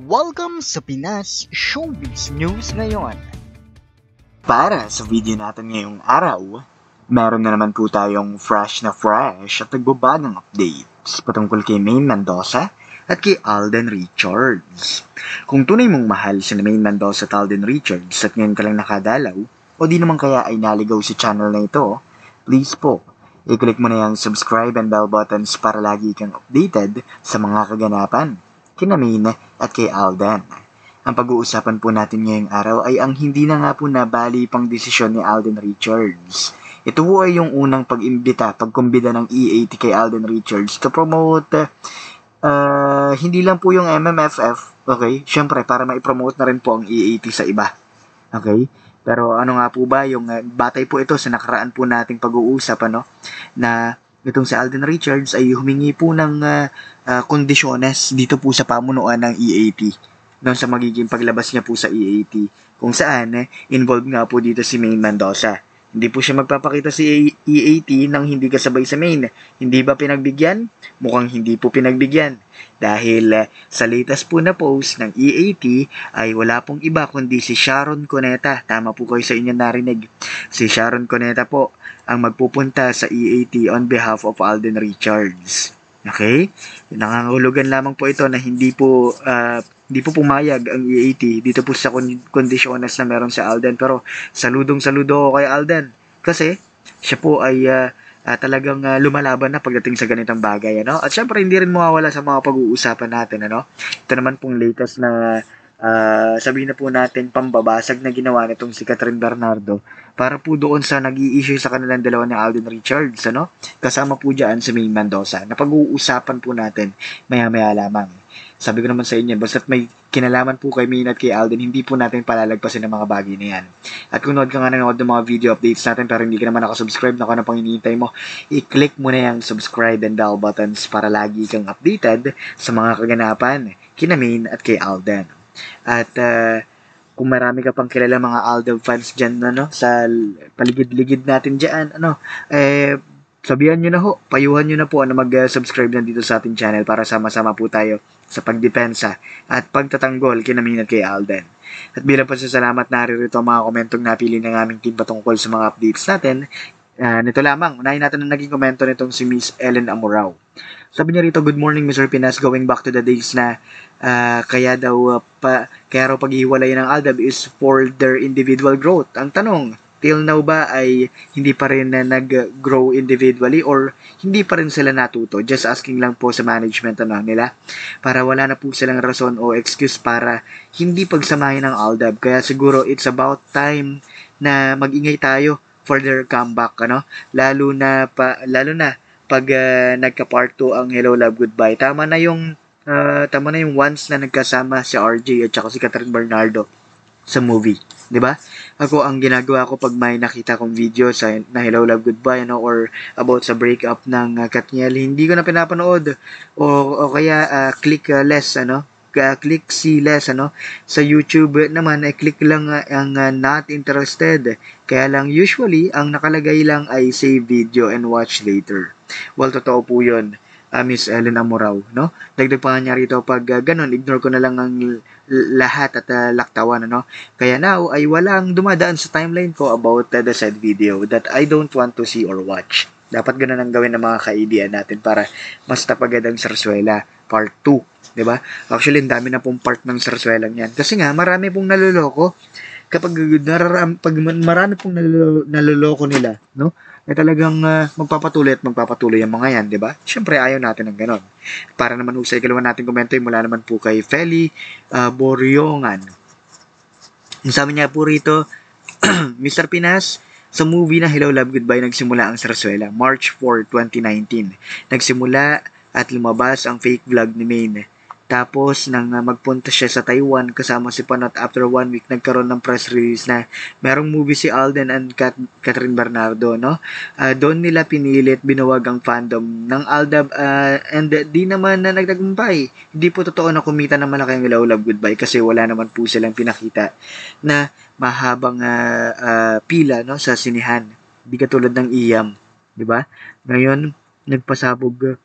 Welcome sa Pinas Showbiz News ngayon. Para sa video natin ngayong araw, meron na naman po tayong fresh at nagbabagong updates patungkol kay Maine Mendoza at kay Alden Richards. Kung tunay mong mahal si Maine Mendoza at Alden Richards at ngayon ka lang nakadalaw, o di naman kaya ay naligaw sa channel na ito, please po, i-click mo na yung subscribe and bell buttons para lagi kang updated sa mga kaganapan kina Maine at kay Alden. Ang pag-uusapan po natin ngayong araw ay ang hindi na nga po nabali pang desisyon ni Alden Richards. Ito po ay yung unang pagkumbida ng EAT kay Alden Richards to promote hindi lang po yung MMFF, okay? Siyempre, para ma-promote na rin po ang EAT sa iba. Okay? Pero ano nga po ba, yung batay po ito sa nakaraan po nating pag-uusap, na itong si Alden Richards ay humingi po ng kondisyones dito po sa pamunuan ng EAT doon sa magiging paglabas niya po sa EAT kung saan involved nga po dito si Maine Mendoza. Hindi po siya magpapakita si EAT nang hindi kasabay sa Maine. Hindi ba pinagbigyan? Mukhang hindi po pinagbigyan. Dahil sa latest po na post ng EAT ay wala pong iba kundi si Sharon Cuneta. Tama po kayo sa inyong narinig. Si Sharon Cuneta po ang magpupunta sa EAT on behalf of Alden Richards. Okay? Nangangahulugan lamang po ito na hindi po pumayag ang EAT dito po sa kondisyones na meron sa Alden. Pero saludong-saludo ako kay Alden kasi siya po ay talagang lumalaban na pagdating sa ganitong bagay. At syempre hindi rin mawawala sa mga pag-uusapan natin. Ito naman pong latest na sabihin na po natin pambabasag na ginawa nitong si Catherine Bernardo para po doon sa nag-i-issue sa kanilang dalawa ni Alden Richards, kasama po dyan si Maine Mendoza na pag-uusapan po natin maya-maya lamang. Sabi ko naman sa inyo, basta't may kinalaman po kay Maine at kay Alden, hindi po natin palalagpasin ng mga bagay na yan. At kung nood ka nga nanood ng mga video updates natin pero hindi ka naman nakasubscribe, na kung ano pang hinihintay mo, i-click mo na yung subscribe and bell buttons para lagi kang updated sa mga kaganapan kina Maine at kay Alden. At kung marami ka pang kilala mga Alden fans dyan, sa paligid-ligid natin dyan, sabihan nyo na payuhan nyo na po na mag-subscribe na dito sa ating channel para sama-sama po tayo sa pagdepensa at pagtatanggol kina Maine at kay Alden. At bilang pasasalamat, naririto ang mga komentong napili ng aming team patungkol sa mga updates natin. Nito lamang, unahin natin ang naging komento nitong si Miss Ellen Amorao. Sabi niya rito, "Good morning Mr. Pinas, going back to the days na kaya raw paghiwalay ng Aldab is for their individual growth. Ang tanong, till now ba ay hindi pa rin na nag-grow individually or hindi pa rin sila natuto? Just asking lang po sa management nila para wala na po silang rason o excuse para hindi pagsamahin ng Aldab. Kaya siguro it's about time na mag-ingay tayo for their comeback, lalo na pag nagka-part 2 ang Hello Love Goodbye. Tama na yung once na nagkasama si RJ at saka si Catherine Bernardo sa movie, 'di ba? Ako ang ginagawa ko pag may nakita kong video na Hello Love Goodbye or about sa breakup ng Katniel, hindi ko na pinapanood o kaya click less click see less sa YouTube naman ay click lang ang not interested. Kaya lang usually ang nakalagay lang ay save video and watch later. Well, totoo po 'yun. Miss Ellen Amorao, Dagdag pa niya rito, pag ganun, ignore ko na lang ang lahat at laktawan, Kaya now, ay walang dumadaan sa timeline ko about the said video that I don't want to see or watch. Dapat ganun ang gawin ng mga kaibigan natin para mas tapagad ang Sarsuela Part 2, di ba? Actually, ang dami na pong part ng Sarsuela niyan. Kasi nga, marami pong naloloko. Kapag marami pong naloloko nila, ay talagang magpapatuloy ang mga yan, di ba? Siyempre, ayaw natin ng ganon. Para naman sa ikalawa natin komento, mula naman po kay Feli Boryongan. Ang sabi niya po rito, Mr. Pinas, sa movie na Hello Love Goodbye, nagsimula ang Sarsuela, March 4, 2019. Nagsimula at lumabas ang fake vlog ni Maine. Tapos, nang magpunta siya sa Taiwan kasama si Panot, after 1 week, nagkaroon ng press release na merong movie si Alden and Catherine Bernardo, doon nila pinilit, binuwag ang fandom ng Aldab, and di naman na nagtagumpay. Hindi po totoo na kumita na malaki ang Hello Love Goodbye kasi wala naman po silang pinakita na mahabang pila sa sinihan. Di katulad ng Iyam, di ba? Ngayon, nagpasabog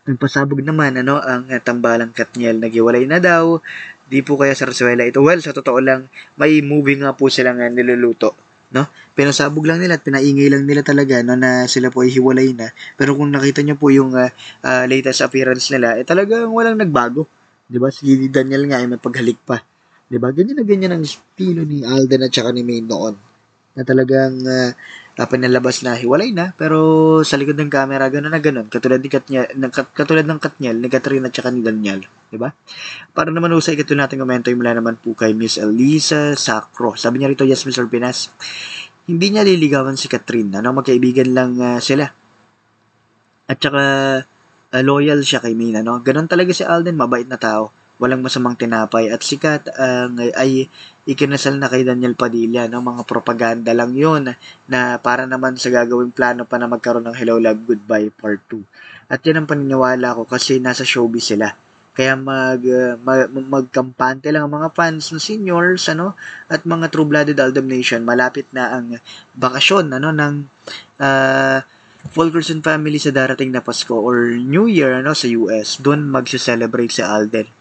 Nagpasabog naman ang tambalang Katniel, naghiwalay na daw. Di po kaya Sarsuela ito. Well, sa totoo lang, may movie nga po silang niluluto. No? Pinasabog lang nila at pinaingay lang nila talaga na sila po ay hiwalay na. Pero kung nakita niyo po yung latest appearance nila, talagang walang nagbago. 'Di ba? Si Daniel nga ay mapaghalik pa. 'Di ba? Ganyan na ganyan ang estilo ni Alden at saka ni May noon. Na talagang pinalabas na hiwalay na, pero sa likod ng camera, gano'n na gano'n. Katulad ng Katniel, ni Catherine at saka ni Daniel. Diba? Para naman usay ito natin komento, mula naman po kay Miss Elisa Sacro. Sabi niya rito, yes, Mr. Pinas. Hindi niya liligawan si Catherine. Magkaibigan lang sila. At saka, loyal siya kay Mina. Ganon talaga si Alden, mabait na tao. Walang masamang tinapay. At si Kat ay ikinasal na kay Daniel Padilla. Mga propaganda lang yun na para naman sa gagawing plano pa na magkaroon ng Hello Love Goodbye Part 2. At yan ang paniniwala ko kasi nasa showbiz sila. Kaya magkampante lang ang mga fans ng seniors at mga true-blooded Aldam Nation. Malapit na ang bakasyon ng Fulkerson family sa darating na Pasko or New Year sa US. Doon magse-celebrate si Alden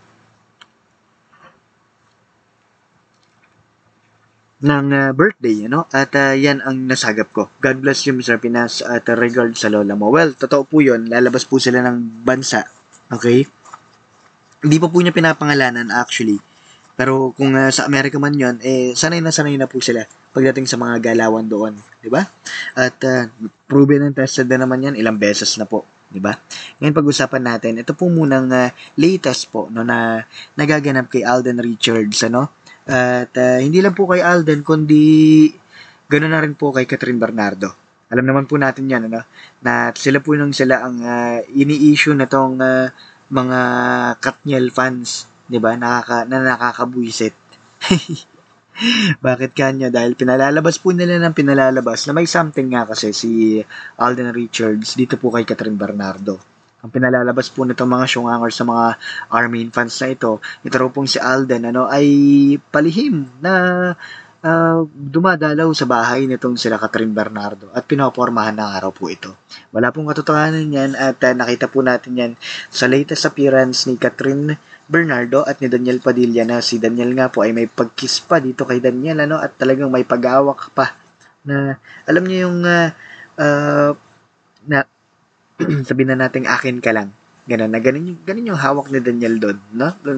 ng birthday, at yan ang nasagap ko. God bless you, Mr. Pinas, at regard sa lola mo. Well, totoo po yun, lalabas po sila ng bansa, okay? Hindi pa po niya pinapangalanan actually, pero kung sa Amerika man yun, sanay na po sila pagdating sa mga galawan doon, di ba? At proven and tested na naman yan, ilang beses na po, di ba? Ngayon pag-usapan natin, ito po munang latest po na nagaganap kay Alden Richards, At hindi lang po kay Alden, kundi ganoon na rin po kay Catherine Bernardo. Alam naman po natin yan, na sila ang ini-issue na tong mga Katniel fans, 'di ba? Nakakabuisit. Bakit kanya? Dahil pinalalabas po nila ng pinalalabas na may something nga kasi si Alden Richards dito po kay Catherine Bernardo. Ang pinalalabas po nitong mga syungangers sa mga Armin fans na ito raw pong si Alden ay palihim na dumadalaw sa bahay nitong sila Catherine Bernardo at pinopormahan ng araw po ito. Wala pong katotohanan yan at nakita po natin yan sa latest appearance ni Catherine Bernardo at ni Daniel Padilla na si Daniel nga po ay may pagkiss pa dito kay Daniel at talagang may pag-awak pa na alam niyo yung na sabihin na natin akin ka lang. Ganun yung hawak ni Daniel doon,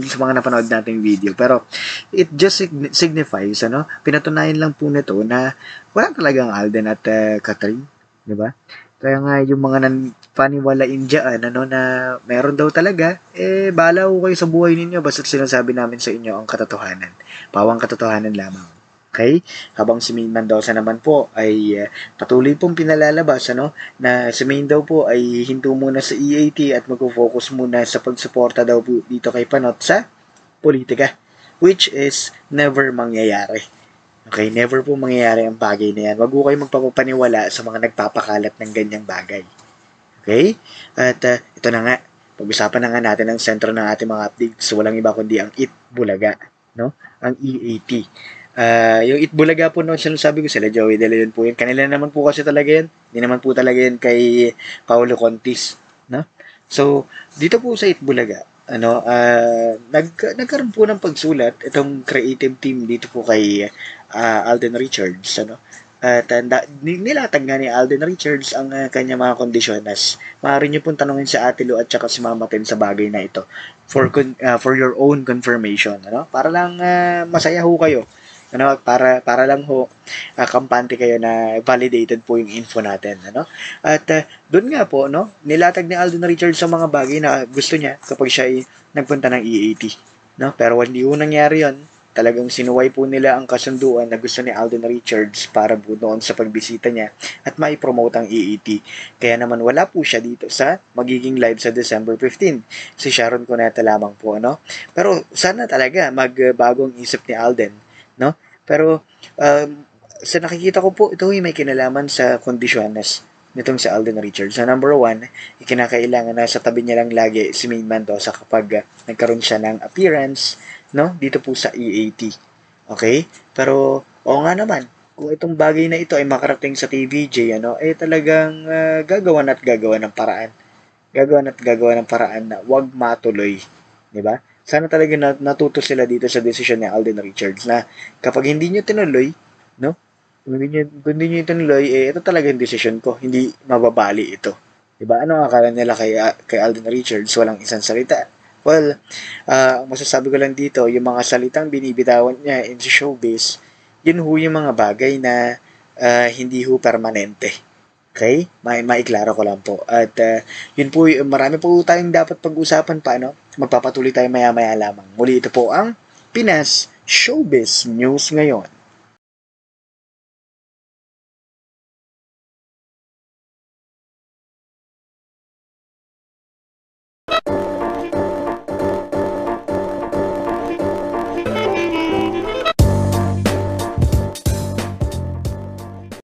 sa mga napanood nating video. Pero, it just signifies, pinatunayan lang po nito na wala talagang Alden at Catherine, di ba? Kaya nga, yung mga paniwalain dyan, na meron daw talaga, bahala ko kayo sa buhay ninyo, basta sinasabi namin sa inyo ang katotohanan. Pawang katotohanan lamang. Okay? Habang si Maine Mendoza naman po ay patuloy pong pinalalabas na si Maine daw po ay hinto muna sa EAT at mag-focus muna sa pagsuporta daw po dito kay Panot sa politika, which is never mangyayari. Okay? Never po mangyayari ang bagay na yan. Wag po kayo magpapaniwala sa mga nagpapakalat ng ganyang bagay. Okay? At ito na nga, pag-usapan na nga natin ang sentro ng ating mga updates. Walang iba kundi ang Itbulaga, ang EAT. Yung Itbulaga po sinasabi ko sila Joey De Leon po yun. Kanila naman po kasi talaga yan. Hindi naman po talaga yan kay Paolo Contis. So, dito po sa Itbulaga, nagkaroon po ng pagsulat itong creative team dito po kay Alden Richards. At nilatag nga ni Alden Richards ang kanya mga kondisyon as maaari nyo pong tanongin si Ate Lu at saka si Mama Ten sa bagay na ito for your own confirmation. Para lang masaya ho kayo. Para lang ho kampante kayo na validated po yung info natin, At doon nga po, nilatag ni Alden Richards sa mga bagay na gusto niya kapag siya ay nagpunta ng EAT, Pero hindi ho nangyari 'yon. Talagang sinuway po nila ang kasunduan na gusto ni Alden Richards para po doon sa pagbisita niya at mai-promote ang EAT. Kaya naman wala po siya dito sa magiging live sa December 15. Si Sharon Cuneta lamang po, Pero sana talaga magbagong isip ni Alden, Pero sa nakikita ko po, ito ay may kinalaman sa kondisyones nitong si Alden Richards. So, number one, ikinakailangan na sa tabi niya lang lagi si Maine Mendoza kapag nagkaroon siya ng appearance, dito po sa EAT. Okay? Pero, oo nga naman, kung itong bagay na ito ay makarating sa TVJ, talagang gagawan ng paraan gagawa ng paraan na wag matuloy, 'di ba? Sana talaga natuto sila dito sa desisyon ni Alden Richards na kapag hindi niyo tinuloy, no? Kung hindi niyo tinuloy, ito talaga yung desisyon ko, hindi mababali ito. 'Di ba? Ano ang akala nila kay Alden Richards? Walang isang salita. Well, ang masasabi ko lang dito, yung mga salitang binibitawan niya in showbiz, yun ho yung mga bagay na hindi ho permanente. Okay? Maiklaro ko lang po. At yun po, marami po tayong dapat pag-usapan pa, no? Magpapatuloy tayo maya-maya lamang. Muli ito po ang Pinas Showbiz News ngayon.